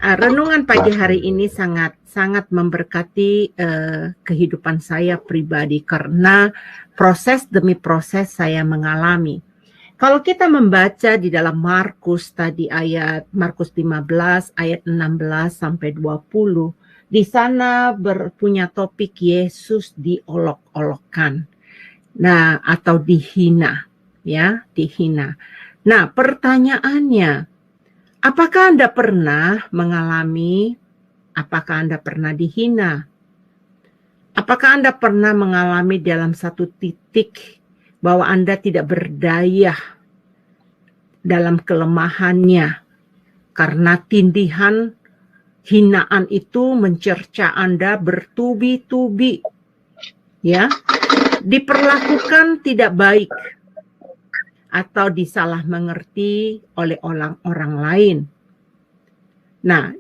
Renungan pagi hari ini sangat memberkati kehidupan saya pribadi karena proses demi proses saya mengalami. Kalau kita membaca di dalam Markus tadi Markus 15 ayat 16 sampai 20, di sana punya topik Yesus diolok-olokkan. Nah, atau dihina, ya, dihina. Nah, pertanyaannya, apakah Anda pernah dihina? Apakah Anda pernah mengalami dalam satu titik bahwa Anda tidak berdaya dalam kelemahannya karena tindihan, hinaan itu mencerca Anda bertubi-tubi, ya, diperlakukan tidak baik atau disalah mengerti oleh orang lain. Nah,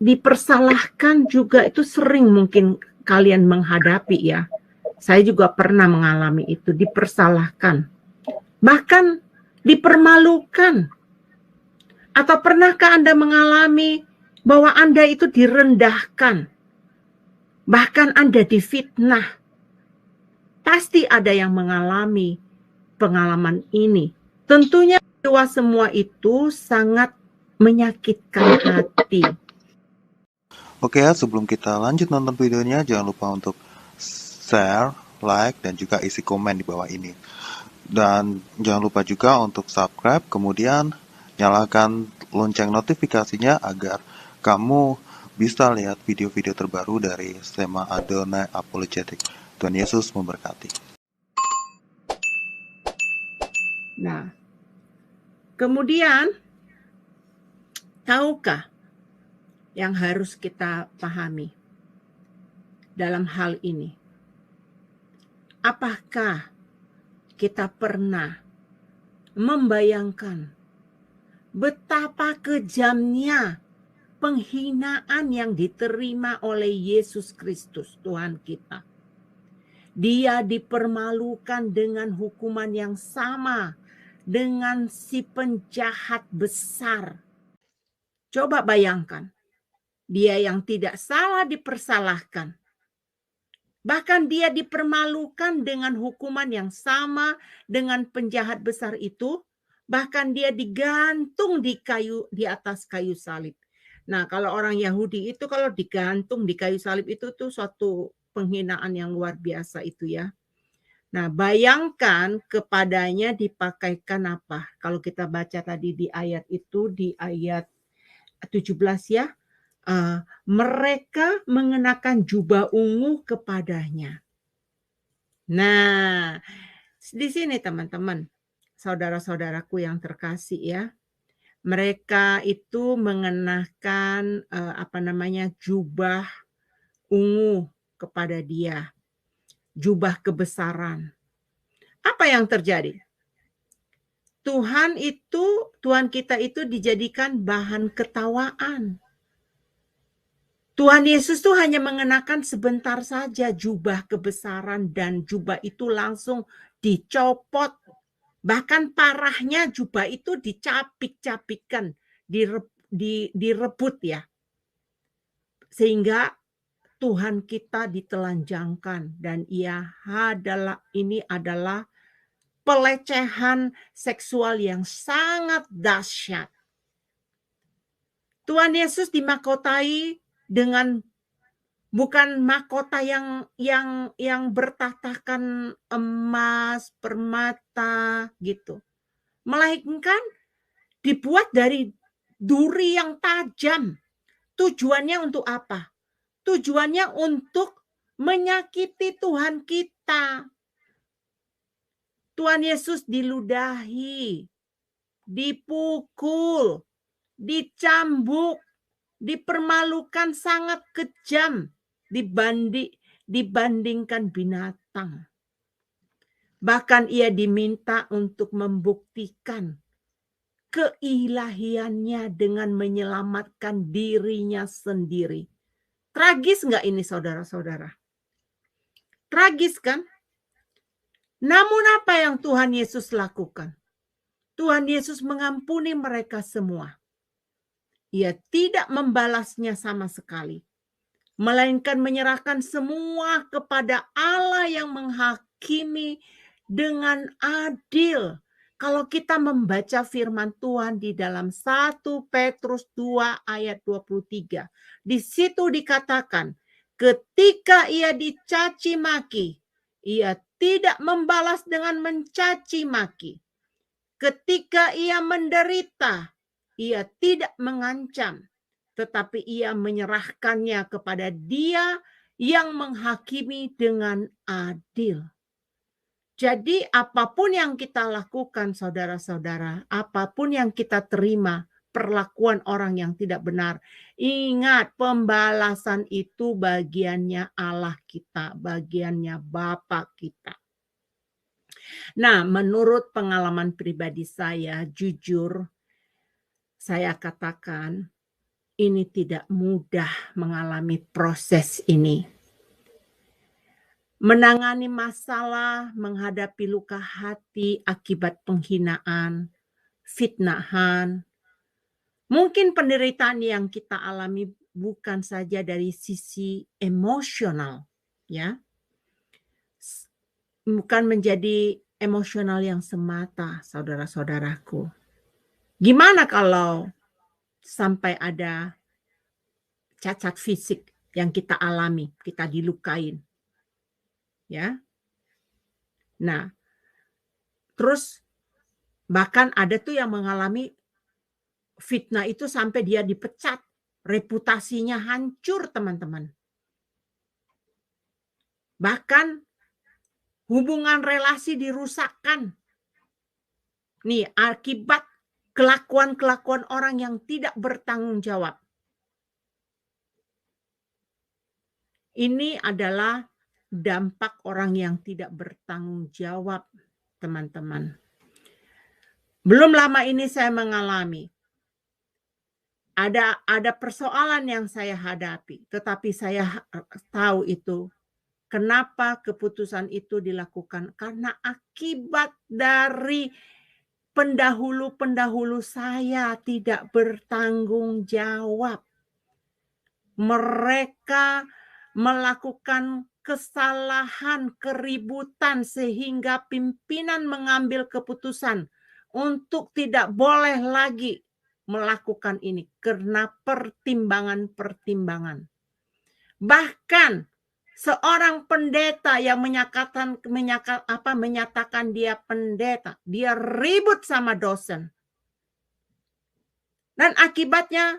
dipersalahkan juga itu sering mungkin kalian menghadapi, ya. Saya juga pernah mengalami itu, dipersalahkan. Bahkan dipermalukan. Atau pernahkah Anda mengalami bahwa Anda itu direndahkan? Bahkan Anda difitnah. Pasti ada yang mengalami pengalaman ini. Tentunya semua itu sangat menyakitkan hati. Oke ya, sebelum kita lanjut nonton videonya, jangan lupa untuk share, like, dan juga isi komen di bawah ini. Dan jangan lupa juga untuk subscribe, kemudian nyalakan lonceng notifikasinya agar kamu bisa lihat video-video terbaru dari Sema Adonai Apologetic. Tuhan Yesus memberkati. Nah, kemudian, tahukah yang harus kita pahami dalam hal ini? Apakah kita pernah membayangkan betapa kejamnya penghinaan yang diterima oleh Yesus Kristus, Tuhan kita? Dia dipermalukan dengan hukuman yang sama dengan si penjahat besar. Coba bayangkan, dia yang tidak salah dipersalahkan. Bahkan dia dipermalukan dengan hukuman yang sama dengan penjahat besar itu. Bahkan dia digantung di atas kayu salib. Nah, kalau orang Yahudi itu kalau digantung di kayu salib itu tuh suatu penghinaan yang luar biasa itu, ya. Nah, bayangkan kepadanya dipakaikan apa? Kalau kita baca tadi di ayat itu, di ayat 17, ya. Mereka mengenakan jubah ungu kepadanya. Nah, di sini teman-teman, saudara-saudaraku yang terkasih, ya. Mereka itu mengenakan jubah ungu kepada dia. Jubah kebesaran. Apa yang terjadi? Tuhan kita itu dijadikan bahan ketawaan. Tuhan Yesus tuh hanya mengenakan sebentar saja jubah kebesaran dan jubah itu langsung dicopot. Bahkan parahnya jubah itu dicapik-capikkan, direbut, ya. Sehingga Tuhan kita ditelanjangkan dan ini adalah pelecehan seksual yang sangat dahsyat. Tuhan Yesus dimahkotai dengan bukan mahkota yang bertatakan emas, permata gitu. Melainkan dibuat dari duri yang tajam. Tujuannya untuk apa? Tujuannya untuk menyakiti Tuhan kita. Tuhan Yesus diludahi, dipukul, dicambuk, dipermalukan sangat kejam dibandingkan binatang. Bahkan ia diminta untuk membuktikan keilahiannya dengan menyelamatkan dirinya sendiri. Tragis nggak ini, saudara-saudara? Tragis kan? Namun apa yang Tuhan Yesus lakukan? Tuhan Yesus mengampuni mereka semua. Ia tidak membalasnya sama sekali, melainkan menyerahkan semua kepada Allah yang menghakimi dengan adil. Kalau kita membaca firman Tuhan di dalam 1 Petrus 2 ayat 23, di situ dikatakan, ketika ia dicaci maki, ia tidak membalas dengan mencaci maki. Ketika ia menderita, ia tidak mengancam, tetapi ia menyerahkannya kepada Dia yang menghakimi dengan adil. Jadi apapun yang kita lakukan, saudara-saudara, apapun yang kita terima, perlakuan orang yang tidak benar, ingat pembalasan itu bagiannya Allah kita, bagiannya Bapa kita. Nah, menurut pengalaman pribadi saya, jujur, saya katakan ini tidak mudah mengalami proses ini. Menangani masalah, menghadapi luka hati akibat penghinaan, fitnahan. Mungkin penderitaan yang kita alami bukan saja dari sisi emosional, ya. Bukan menjadi emosional yang semata, saudara-saudaraku. Gimana kalau sampai ada cacat fisik yang kita alami, kita dilukain? Ya. Nah, terus bahkan ada tuh yang mengalami fitnah itu sampai dia dipecat, reputasinya hancur, teman-teman. Bahkan hubungan relasi dirusakkan. Nih, akibat kelakuan-kelakuan orang yang tidak bertanggung jawab. Ini adalah dampak orang yang tidak bertanggung jawab, teman-teman. Belum lama ini saya mengalami. Ada persoalan yang saya hadapi, tetapi saya tahu itu. Kenapa keputusan itu dilakukan? Karena akibat dari pendahulu-pendahulu saya tidak bertanggung jawab. Mereka melakukan kesalahan, keributan, sehingga pimpinan mengambil keputusan untuk tidak boleh lagi melakukan ini karena pertimbangan-pertimbangan. Bahkan seorang pendeta yang menyatakan dia pendeta, dia ribut sama dosen. Dan akibatnya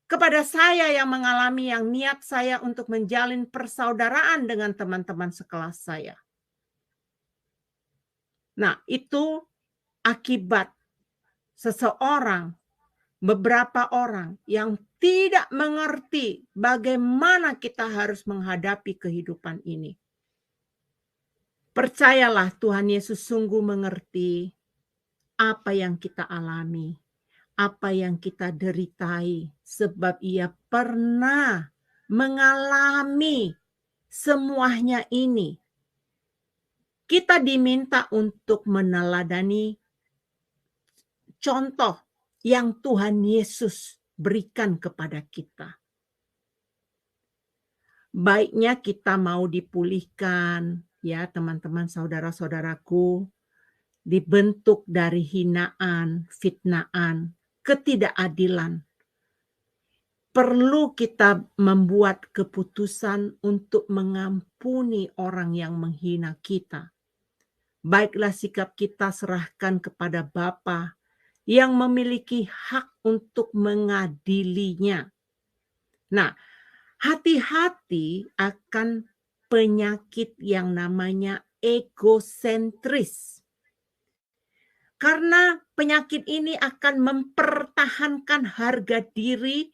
kepada saya yang mengalami, yang niat saya untuk menjalin persaudaraan dengan teman-teman sekelas saya. Nah, itu akibat seseorang, beberapa orang yang tidak mengerti bagaimana kita harus menghadapi kehidupan ini. Percayalah, Tuhan Yesus sungguh mengerti apa yang kita alami, apa yang kita deritai, sebab Ia pernah mengalami semuanya ini. Kita diminta untuk meneladani contoh yang Tuhan Yesus berikan kepada kita. Baiknya kita mau dipulihkan, ya teman-teman, saudara-saudaraku, dibentuk dari hinaan, fitnaan, ketidakadilan. Perlu kita membuat keputusan untuk mengampuni orang yang menghina kita. Baiklah sikap kita serahkan kepada Bapa yang memiliki hak untuk mengadilinya. Nah, hati-hati akan penyakit yang namanya egosentris. Karena penyakit ini akan mempertahankan harga diri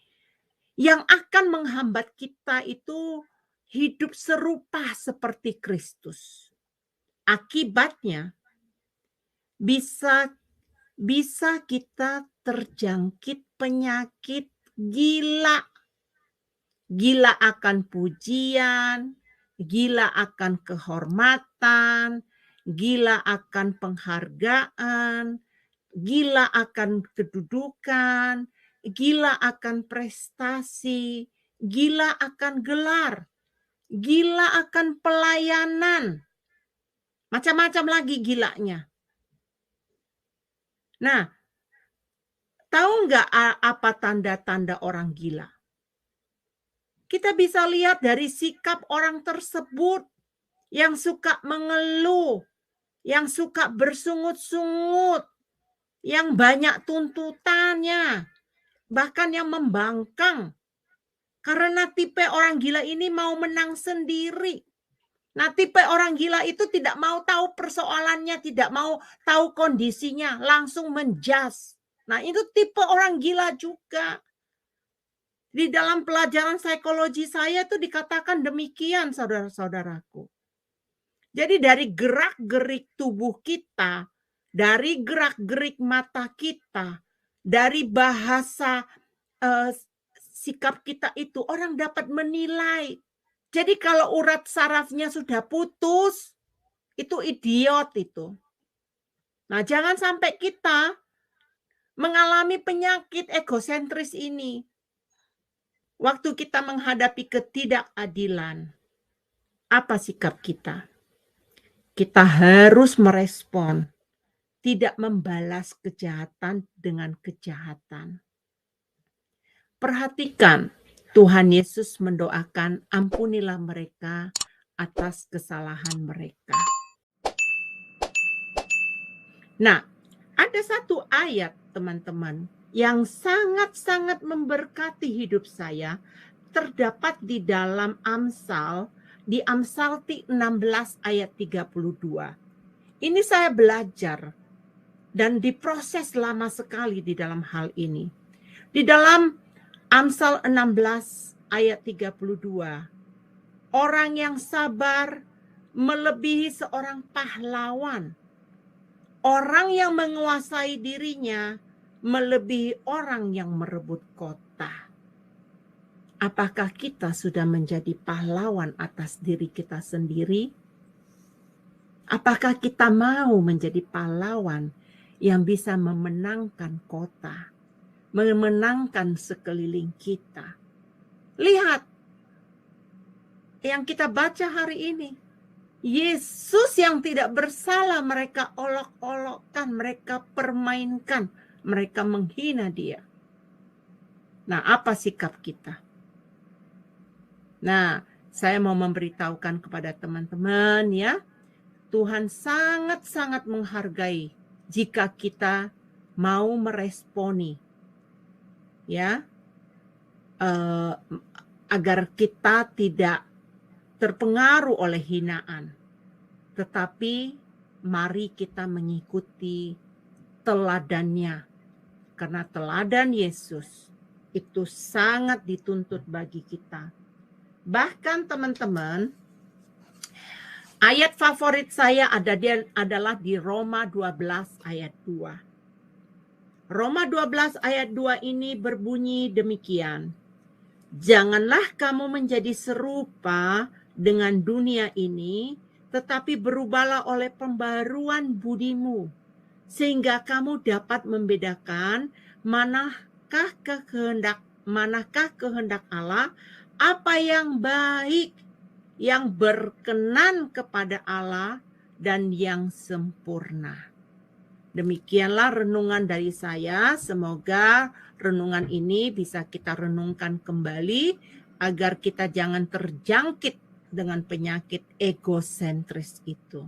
yang akan menghambat kita itu hidup serupa seperti Kristus. Akibatnya bisa kita terjangkit penyakit gila. Gila akan pujian, gila akan kehormatan, gila akan penghargaan, gila akan kedudukan, gila akan prestasi, gila akan gelar, gila akan pelayanan. Macam-macam lagi gilanya. Nah, tahu nggak apa tanda-tanda orang gila? Kita bisa lihat dari sikap orang tersebut yang suka mengeluh, yang suka bersungut-sungut, yang banyak tuntutannya, bahkan yang membangkang. Karena tipe orang gila ini mau menang sendiri. Nah, tipe orang gila itu tidak mau tahu persoalannya, tidak mau tahu kondisinya, langsung menjas. Nah, itu tipe orang gila juga. Di dalam pelajaran psikologi saya itu dikatakan demikian, saudara-saudaraku. Jadi dari gerak-gerik tubuh kita, dari gerak-gerik mata kita, dari bahasa sikap kita itu, orang dapat menilai. Jadi kalau urat sarafnya sudah putus, itu idiot itu. Nah, jangan sampai kita mengalami penyakit egosentris ini. Waktu kita menghadapi ketidakadilan, apa sikap kita? Kita harus merespon, tidak membalas kejahatan dengan kejahatan. Perhatikan, Tuhan Yesus mendoakan, ampunilah mereka atas kesalahan mereka. Nah, ada satu ayat, teman-teman, yang sangat-sangat memberkati hidup saya, terdapat di dalam Amsal, di Amsal 16 ayat 32. Ini saya belajar dan diproses lama sekali di dalam hal ini. Di dalam Amsal 16 ayat 32, orang yang sabar melebihi seorang pahlawan. Orang yang menguasai dirinya melebihi orang yang merebut kota. Apakah kita sudah menjadi pahlawan atas diri kita sendiri? Apakah kita mau menjadi pahlawan yang bisa memenangkan kota, memenangkan sekeliling kita? Lihat yang kita baca hari ini. Yesus yang tidak bersalah mereka olok-olokkan, mereka permainkan, mereka menghina dia. Nah, apa sikap kita? Nah, saya mau memberitahukan kepada teman-teman ya, Tuhan sangat-sangat menghargai jika kita mau meresponi, ya, agar kita tidak terpengaruh oleh hinaan. Tetapi mari kita mengikuti teladannya. Karena teladan Yesus itu sangat dituntut bagi kita. Bahkan teman-teman, ayat favorit saya adalah di Roma 12 ayat 2. Roma 12 ayat 2 ini berbunyi demikian. Janganlah kamu menjadi serupa dengan dunia ini, tetapi berubahlah oleh pembaruan budimu, sehingga kamu dapat membedakan manakah kehendak Allah, apa yang baik, yang berkenan kepada Allah, dan yang sempurna. Demikianlah renungan dari saya. Semoga renungan ini bisa kita renungkan kembali agar kita jangan terjangkit dengan penyakit egosentris itu.